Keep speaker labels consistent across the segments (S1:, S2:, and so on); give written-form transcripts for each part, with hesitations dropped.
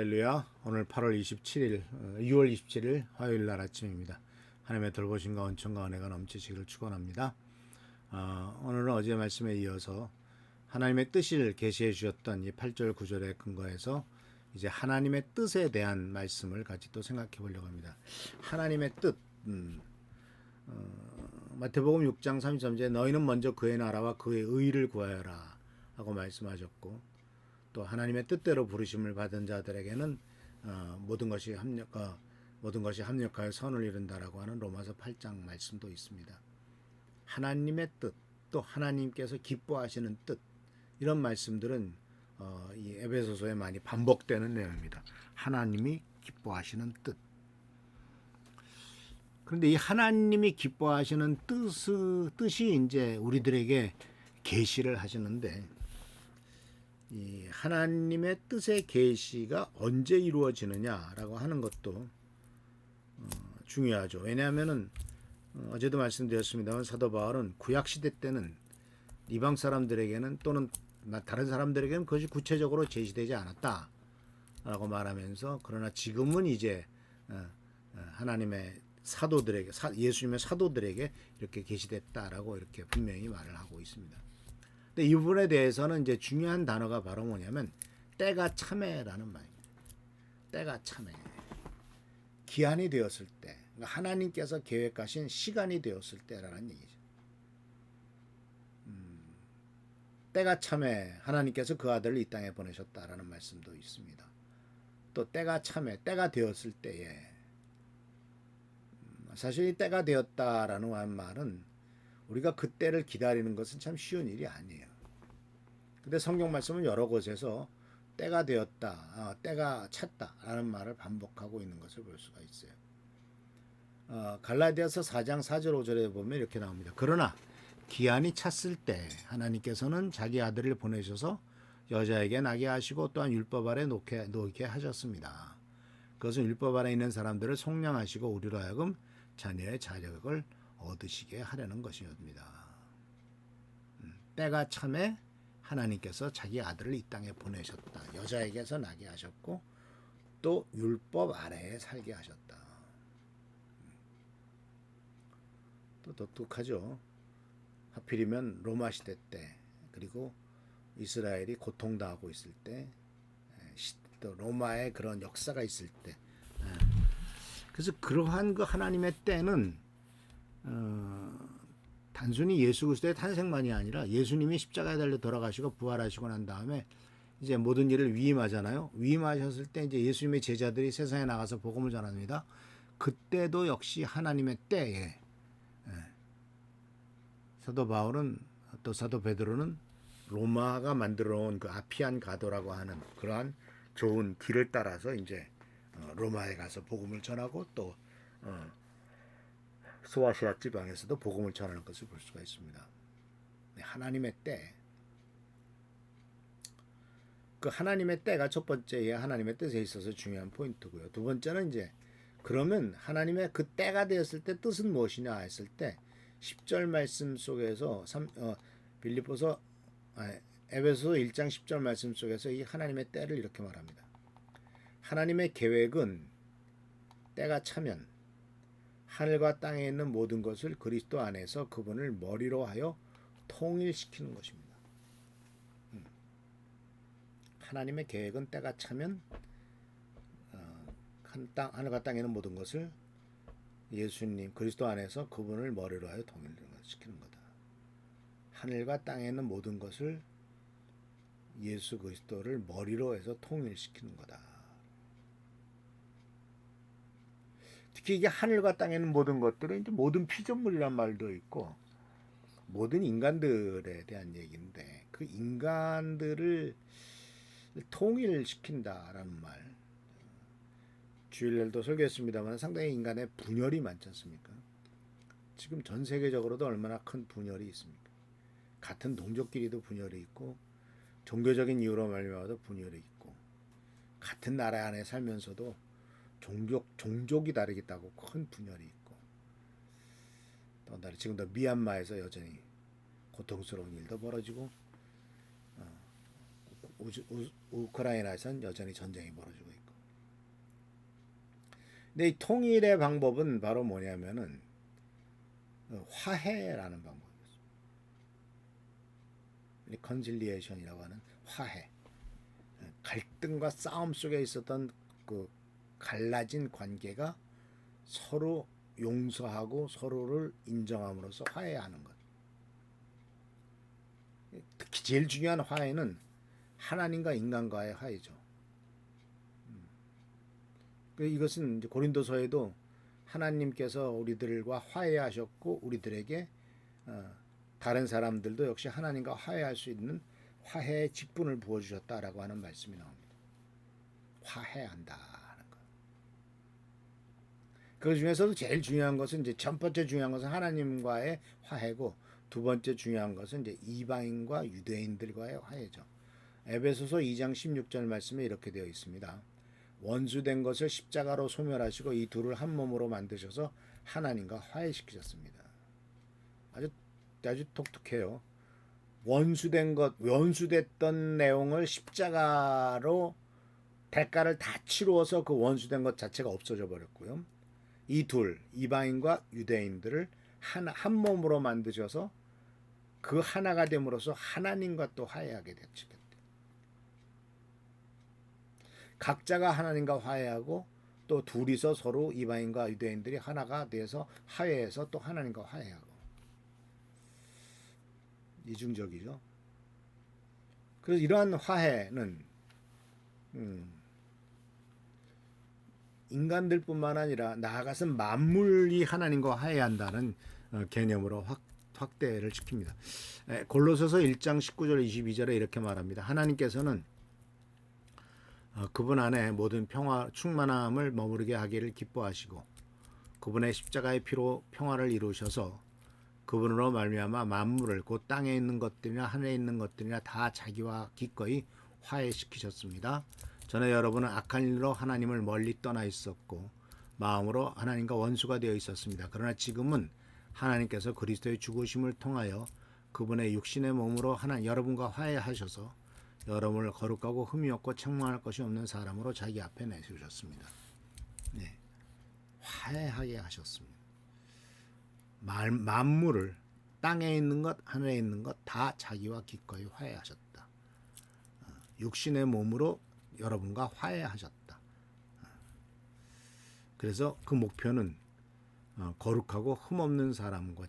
S1: 할렐루야. 오늘 8월 27일, 6월 27일 화요일 날 아침입니다. 하나님의 돌보심과 은총과 은혜가 넘치시기를 축원합니다. 오늘은 어제 말씀에 이어서 하나님의 뜻을 계시해 주셨던 이 8절 9절에 근거해서 이제 하나님의 뜻에 대한 말씀을 같이 또 생각해 보려고 합니다. 하나님의 뜻. 마태복음 6장 33절에 너희는 먼저 그의 나라와 그의 의를 구하여라 하고 말씀하셨고, 또 하나님의 뜻대로 부르심을 받은 자들에게는 모든 것이 합력하여 선을 이룬다라고 하는 로마서 8장 말씀도 있습니다. 하나님의 뜻, 또 하나님께서 기뻐하시는 뜻, 이런 말씀들은 이 에베소서에 많이 반복되는 내용입니다. 하나님이 기뻐하시는 뜻. 그런데 이 하나님이 기뻐하시는 뜻이 이제 우리들에게 계시를 하시는데, 이 하나님의 뜻의 계시가 언제 이루어지느냐라고 하는 것도 중요하죠. 왜냐하면은 어제도 말씀드렸습니다만 사도 바울은 구약 시대 때는 이방 사람들에게는 또는 다른 사람들에게는 그것이 구체적으로 제시되지 않았다라고 말하면서, 그러나 지금은 이제 하나님의 사도들에게, 예수님의 사도들에게 이렇게 계시됐다라고 이렇게 분명히 말을 하고 있습니다. 근데 이 부분에 대해서는 이제 중요한 단어가 바로 뭐냐면 때가 참에라는 말입니다. 때가 참에. 기한이 되었을 때, 그러니까 하나님께서 계획하신 시간이 되었을 때라는 얘기죠. 때가 참에 하나님께서 그 아들을 이 땅에 보내셨다라는 말씀도 있습니다. 또 때가 참에, 때가 되었을 때에, 사실 이 때가 되었다라는 말은 우리가 그 때를 기다리는 것은 참 쉬운 일이 아니에요. 근데 성경 말씀은 여러 곳에서 때가 되었다, 때가 찼다라는 말을 반복하고 있는 것을 볼 수가 있어요. 갈라디아서 4장 4절 5절에 보면 이렇게 나옵니다. 그러나 기한이 찼을 때 하나님께서는 자기 아들을 보내셔서 여자에게 나게 하시고 또한 율법 아래 놓게 하셨습니다. 그것은 율법 아래 있는 사람들을 속량하시고 우리로 하여금 자녀의 자격을 얻으시게 하려는 것이옵니다. 때가 참에 하나님께서 자기 아들을 이 땅에 보내셨다. 여자에게서 나게 하셨고 또 율법 아래에 살게 하셨다. 또 독특하죠. 하필이면 로마 시대 때, 그리고 이스라엘이 고통당하고 있을 때, 또 로마의 그런 역사가 있을 때, 그래서 그러한 그 하나님의 때는 단순히 예수 그리스도의 탄생만이 아니라 예수님이 십자가에 달려 돌아가시고 부활하시고 난 다음에 이제 모든 일을 위임하잖아요. 위임하셨을 때 이제 예수님의 제자들이 세상에 나가서 복음을 전합니다. 그때도 역시 하나님의 때에 사도 바울은, 또 사도 베드로는 로마가 만들어 온 그 아피안 가도라고 하는 그러한 좋은 길을 따라서 이제 로마에 가서 복음을 전하고 또 소아시아 지방에서도 복음을 전하는 것을 볼 수가 있습니다. 하나님의 때, 그 하나님의 때가 첫 번째 하나님의 뜻에 있어서 중요한 포인트고요. 두 번째는 이제 그러면 하나님의 그 때가 되었을 때 뜻은 무엇이냐 했을 때 10절 말씀 속에서 에베소서 1장 10절 말씀 속에서 이 하나님의 때를 이렇게 말합니다. 하나님의 계획은 때가 차면 하늘과 땅에 있는 모든 것을 그리스도 안에서 그분을 머리로 하여 통일시키는 것입니다. 하나님의 계획은 때가 차면 하늘과 땅에 있는 모든 것을 예수님 그리스도 안에서 그분을 머리로 하여 통일시키는 거다. 하늘과 땅에 있는 모든 것을 예수 그리스도를 머리로 해서 통일시키는 거다. 특히 이게 하늘과 땅에 있는 모든 것들은 이제 모든 피조물이란 말도 있고 모든 인간들에 대한 얘기인데, 그 인간들을 통일시킨다라는 말, 주일날도 설교했습니다만 상당히 인간의 분열이 많지 않습니까? 지금 전 세계적으로도 얼마나 큰 분열이 있습니까? 같은 동족끼리도 분열이 있고 종교적인 이유로 말미암아도 분열이 있고, 같은 나라 안에 살면서도 종족이 다르겠다고 큰 분열이 있고, 또 지금도 미얀마에서 여전히 고통스러운 일도 벌어지고, 우크라이나에서는 여전히 전쟁이 벌어지고 있고, 근데 이 통일의 방법은 바로 뭐냐면은 화해라는 방법이었습니다. 리컨실리에이션이라고 하는 화해. 갈등과 싸움 속에 있었던 그 갈라진 관계가 서로 용서하고 서로를 인정함으로써 화해하는 것. 특히 제일 중요한 화해는 하나님과 인간과의 화해죠. 이것은 이제 고린도서에도 하나님께서 우리들과 화해하셨고 우리들에게 다른 사람들도 역시 하나님과 화해할 수 있는 화해의 직분을 부어주셨다라고 하는 말씀이 나옵니다. 화해한다는 것. 그 중에서도 제일 중요한 것은 이제 첫 번째 중요한 것은 하나님과의 화해고 두 번째 중요한 것은 이제 이방인과 유대인들과의 화해죠. 에베소서 2장 16절 말씀에 이렇게 되어 있습니다. 원수된 것을 십자가로 소멸하시고 이 둘을 한 몸으로 만드셔서 하나님과 화해시키셨습니다. 아주 독특해요. 원수된 것, 원수됐던 내용을 십자가로 대가를 다 치루어서 그 원수된 것 자체가 없어져 버렸고요. 이 둘, 이방인과 유대인들을 한 몸으로 만드셔서 그 하나가 됨으로써 하나님과 또 화해하게 됐죠. 각자가 하나님과 화해하고 또 둘이서 서로 이방인과 유대인들이 하나가 돼서 화해해서 또 하나님과 화해하고 이중적이죠. 그래서 이러한 화해는 인간들뿐만 아니라 나아가서 만물이 하나님과 화해한다는 개념으로 확대를 시킵니다. 골로새서 1장 19절 22절에 이렇게 말합니다. 하나님께서는 그분 안에 모든 평화 충만함을 머무르게 하기를 기뻐하시고 그분의 십자가의 피로 평화를 이루셔서 그분으로 말미암아 만물을 곧 땅에 있는 것들이나 하늘에 있는 것들이나 다 자기와 기꺼이 화해시키셨습니다. 전에 여러분은 악한 일로 하나님을 멀리 떠나 있었고 마음으로 하나님과 원수가 되어 있었습니다. 그러나 지금은 하나님께서 그리스도의 죽으심을 통하여 그분의 육신의 몸으로 여러분과 화해하셔서 여러분을 거룩하고 흠이 없고 책망할 것이 없는 사람으로 자기 앞에 내세우셨습니다. 네, 화해하게 하셨습니다. 만물을 땅에 있는 것, 하늘에 있는 것 다 자기와 기꺼이 화해하셨다. 육신의 몸으로 여러분과 화해하셨다. 그래서 그 목표는 거룩하고 흠없는 사람과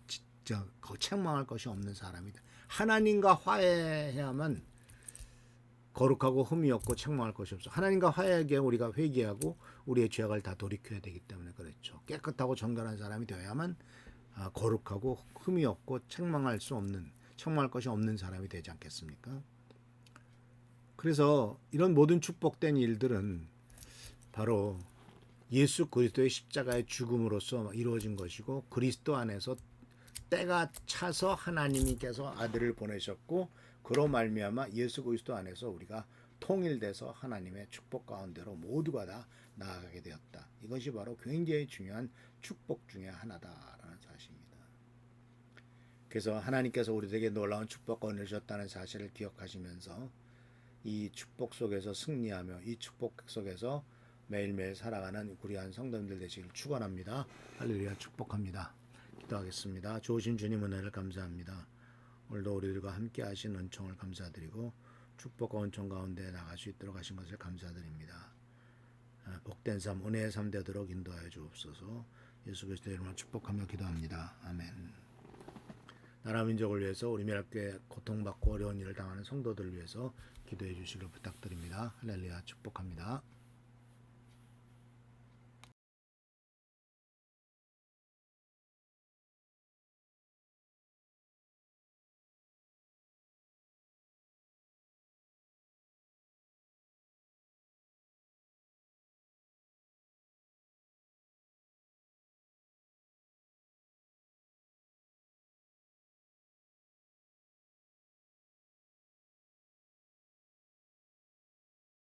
S1: 책망할 것이 없는 사람이다. 하나님과 화해해야만 거룩하고 흠이 없고 책망할 것이 없어. 하나님과 화해하게 우리가 회개하고 우리의 죄악을 다 돌이켜야 되기 때문에 그렇죠. 깨끗하고 정결한 사람이 되어야만 거룩하고 흠이 없고 책망할 것이 없는 사람이 되지 않겠습니까? 그래서 이런 모든 축복된 일들은 바로 예수 그리스도의 십자가의 죽음으로써 이루어진 것이고 그리스도 안에서 때가 차서 하나님께서 아들을 보내셨고 그로 말미암아 예수 그리스도 안에서 우리가 통일돼서 하나님의 축복 가운데로 모두가 다 나아가게 되었다. 이것이 바로 굉장히 중요한 축복 중에 하나다라는 사실입니다. 그래서 하나님께서 우리에게 놀라운 축복을 내주셨다는 사실을 기억하시면서 이 축복 속에서 승리하며 이 축복 속에서 매일매일 살아가는 구리한 성도님들 되시길 축원합니다. 할렐루야 축복합니다. 기도하겠습니다. 좋으신 주님 은혜를 감사합니다. 오늘도 우리들과 함께 하신 은총을 감사드리고 축복과 은총 가운데 나갈 수 있도록 하신 것을 감사드립니다. 복된 삶, 은혜의 삶 되도록 인도하여 주옵소서. 예수 그리스도의 이름으로 축복하며 기도합니다. 아멘. 나라 민족을 위해서 우리 미랄교회 고통받고 어려운 일을 당하는 성도들을 위해서 기도해 주시길 부탁드립니다. 할렐루야 축복합니다.